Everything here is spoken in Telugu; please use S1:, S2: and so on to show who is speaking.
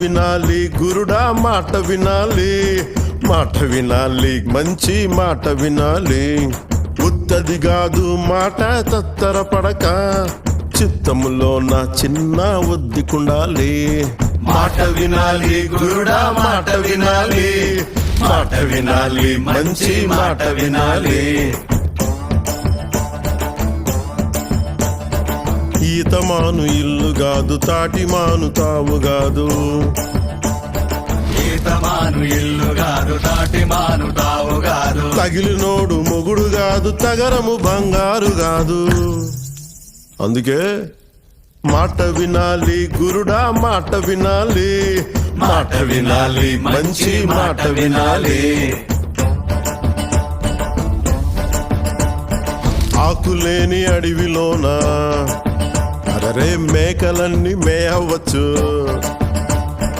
S1: వినాలి గురుడా మాట వినాలి, మాట వినాలి మంచి మాట వినాలి. ఉత్తది కాదు మాట తత్తరపడక, చిత్తములో నా చిన్న ఒద్దికుండాలి. మాట వినాలి గురుడా మాట వినాలి, మాట వినాలి మంచి మాట వినాలి. ఈతమాను ఇల్లు కాదు తాటి మాను తావు కాదు,
S2: ఈతమాను ఇల్లు కాదు తాటి మాను తావు కాదు.
S1: తగిలినోడు మొగుడు కాదు తగరము బంగారు కాదు. అందుకే మాట వినాలి గురుడా మాట వినాలి, మాట వినాలి మంచి మాట వినాలి. ఆకులేని అడవిలోన అరే మేకలన్నీ మేయవచ్చు,